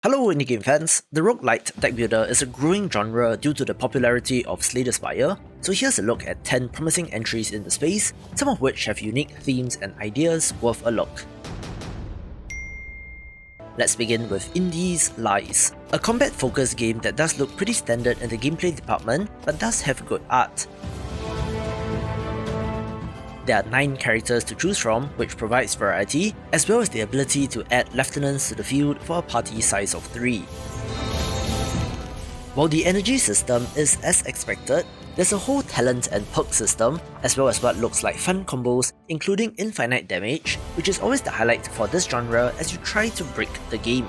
Hello indie game fans, the Rogue-lite Deckbuilder is a growing genre due to the popularity of Slay the Spire, so here's a look at 10 promising entries in the space, some of which have unique themes and ideas worth a look. Let's begin with Indie's Lies, a combat-focused game that does look pretty standard in the gameplay department, but does have good art. There are 9 characters to choose from, which provides variety, as well as the ability to add lieutenants to the field for a party size of 3. While the energy system is as expected, there's a whole talent and perk system, as well as what looks like fun combos, including infinite damage, which is always the highlight for this genre as you try to break the game.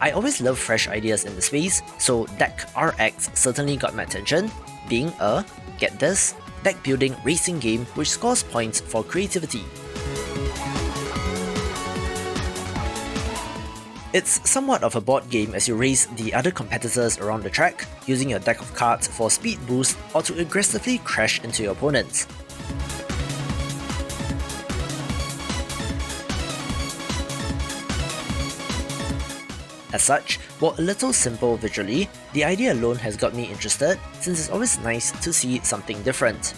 I always love fresh ideas in the space, so Deck RX certainly got my attention, being a, get this, deck building racing game which scores points for creativity. It's somewhat of a board game as you race the other competitors around the track, using your deck of cards for speed boost or to aggressively crash into your opponents. As such, while a little simple visually, the idea alone has got me interested since it's always nice to see something different.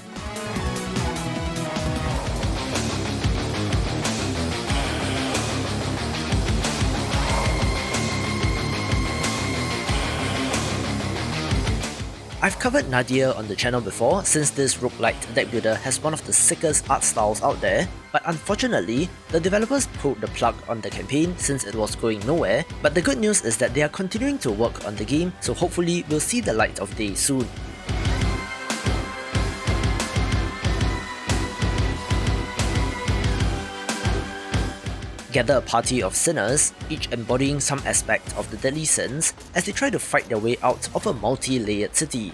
I've covered Nadir on the channel before since this roguelite deckbuilder has one of the sickest art styles out there, but unfortunately, the developers pulled the plug on the campaign since it was going nowhere, but the good news is that they are continuing to work on the game, so hopefully we'll see the light of day soon. Gather a party of sinners, each embodying some aspect of the deadly sins, as they try to fight their way out of a multi-layered city.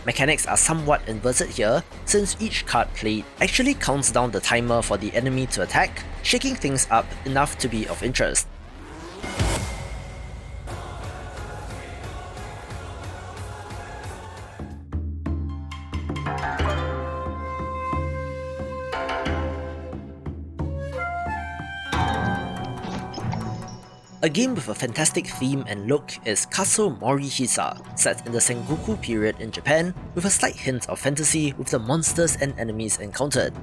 Mechanics are somewhat inverted here, since each card played actually counts down the timer for the enemy to attack, shaking things up enough to be of interest. A game with a fantastic theme and look is Castle Morihisa, set in the Sengoku period in Japan, with a slight hint of fantasy with the monsters and enemies encountered.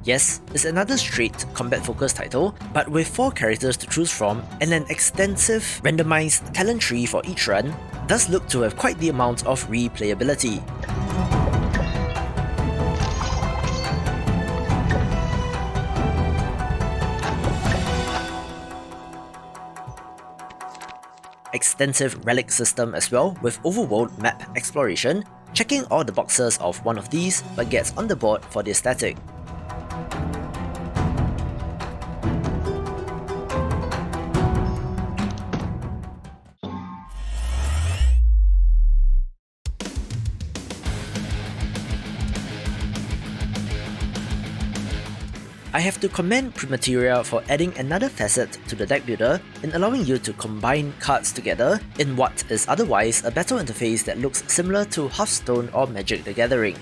Yes, it's another straight combat-focused title, but with 4 characters to choose from and an extensive randomized talent tree for each run, does look to have quite the amount of replayability. Extensive relic system as well, with overworld map exploration, checking all the boxes of one of these but gets on the board for the aesthetic. I have to commend Primateria for adding another facet to the deck builder in allowing you to combine cards together in what is otherwise a battle interface that looks similar to Hearthstone or Magic the Gathering.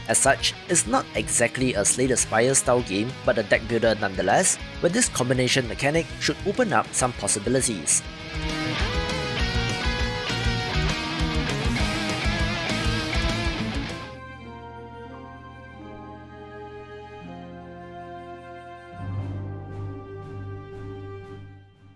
As such, it's not exactly a Slay the Spire style game, but a deck builder nonetheless, where this combination mechanic should open up some possibilities.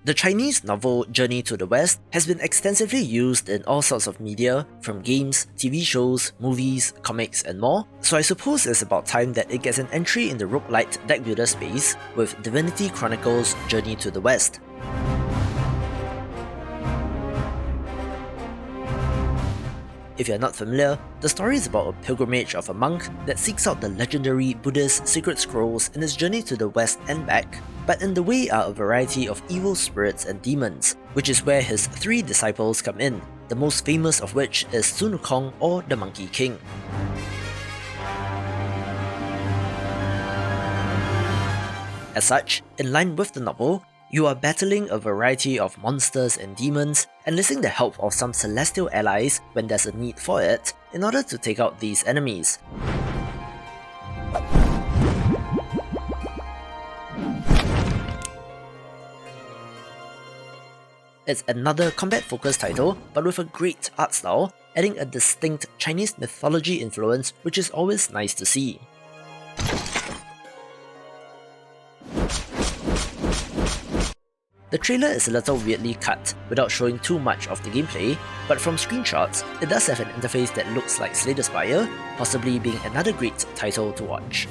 The Chinese novel Journey to the West has been extensively used in all sorts of media, from games, TV shows, movies, comics and more, so I suppose it's about time that it gets an entry in the roguelite deckbuilder space with Divinity Chronicles Journey to the West. If you're not familiar, the story is about a pilgrimage of a monk that seeks out the legendary Buddhist secret scrolls in his journey to the west and back, but in the way are a variety of evil spirits and demons, which is where his 3 disciples come in. the most famous of which is Sun Wukong or the Monkey King. As such, in line with the novel, you are battling a variety of monsters and demons, enlisting the help of some celestial allies when there's a need for it, in order to take out these enemies. It's another combat-focused title, but with a great art style, adding a distinct Chinese mythology influence, which is always nice to see. The trailer is a little weirdly cut, without showing too much of the gameplay, but from screenshots, it does have an interface that looks like Slay the Spire, possibly being another great title to watch.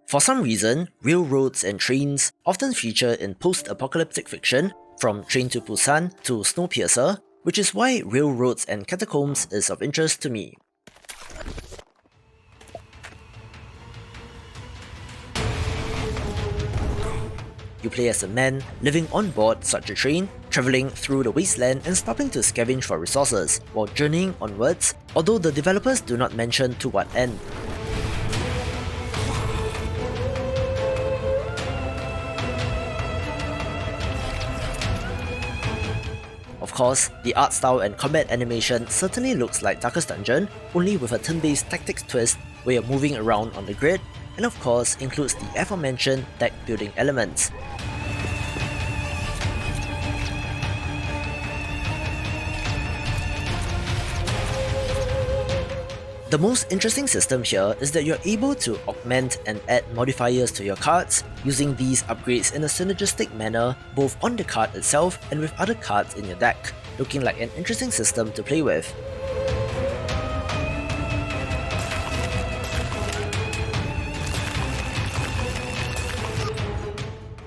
For some reason, railroads and trains often feature in post-apocalyptic fiction, from Train to Busan to Snowpiercer, which is why Railroads and Catacombs is of interest to me. You play as a man living on board such a train, travelling through the wasteland and stopping to scavenge for resources, while journeying onwards, although the developers do not mention to what end. Of course, the art style and combat animation certainly looks like Darkest Dungeon, only with a turn-based tactics twist where you're moving around on the grid, and of course includes the aforementioned deck building elements. The most interesting system here is that you're able to augment and add modifiers to your cards, using these upgrades in a synergistic manner both on the card itself and with other cards in your deck, looking like an interesting system to play with.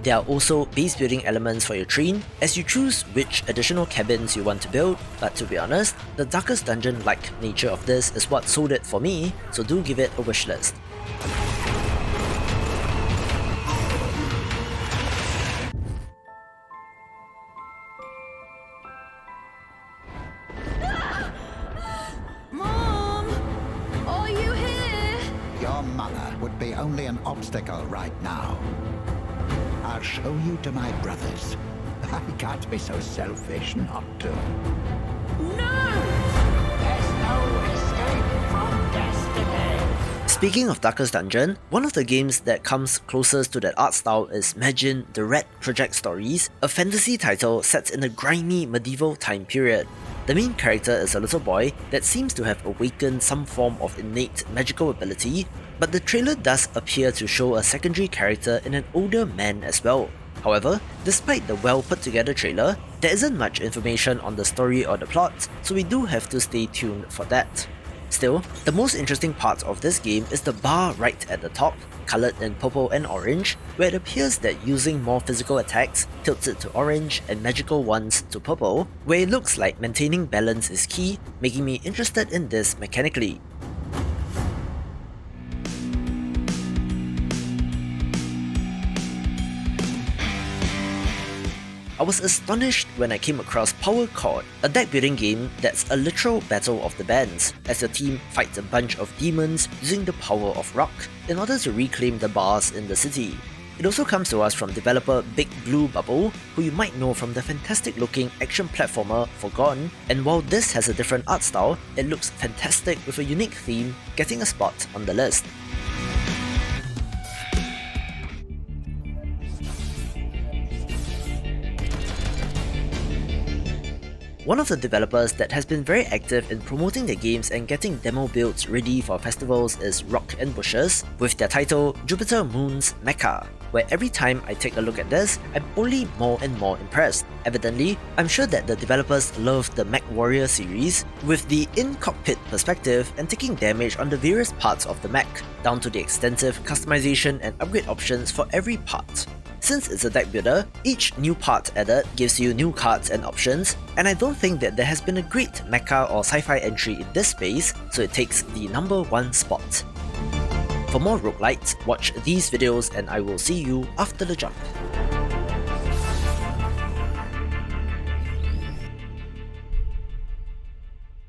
There are also base building elements for your train, as you choose which additional cabins you want to build, but to be honest, the Darkest Dungeon-like nature of this is what sold it for me, so do give it a wishlist. Mom! Are you here? Your mother would be only an obstacle right now. I'll show you to my brothers. I can't be so selfish not to. No! There's no escape from destiny. Speaking of Darkest Dungeon, one of the games that comes closest to that art style is Imagine the Red Project Stories, a fantasy title set in a grimy medieval time period. The main character is a little boy that seems to have awakened some form of innate magical ability, but the trailer does appear to show a secondary character in an older man as well. However, despite the well put together trailer, there isn't much information on the story or the plot, so we do have to stay tuned for that. Still, the most interesting part of this game is the bar right at the top, coloured in purple and orange, where it appears that using more physical attacks tilts it to orange and magical ones to purple, where it looks like maintaining balance is key, making me interested in this mechanically. I was astonished when I came across Power Chord, a deck building game that's a literal battle of the bands, as your team fights a bunch of demons using the power of rock in order to reclaim the bars in the city. It also comes to us from developer Big Blue Bubble, who you might know from the fantastic looking action platformer Forgotten, and while this has a different art style, it looks fantastic with a unique theme, getting a spot on the list. One of the developers that has been very active in promoting their games and getting demo builds ready for festivals is Rock and Bushes, with their title Jupiter Moon's Mecha. where every time I take a look at this, I'm only more and more impressed. Evidently, I'm sure that the developers love the Mech Warrior series, with the in-cockpit perspective and taking damage on the various parts of the mech, down to the extensive customization and upgrade options for every part. Since it's a deck builder, each new part added gives you new cards and options, and I don't think that there has been a great mecha or sci-fi entry in this space, so it takes the number 1 spot. For more roguelites, watch these videos and I will see you after the jump.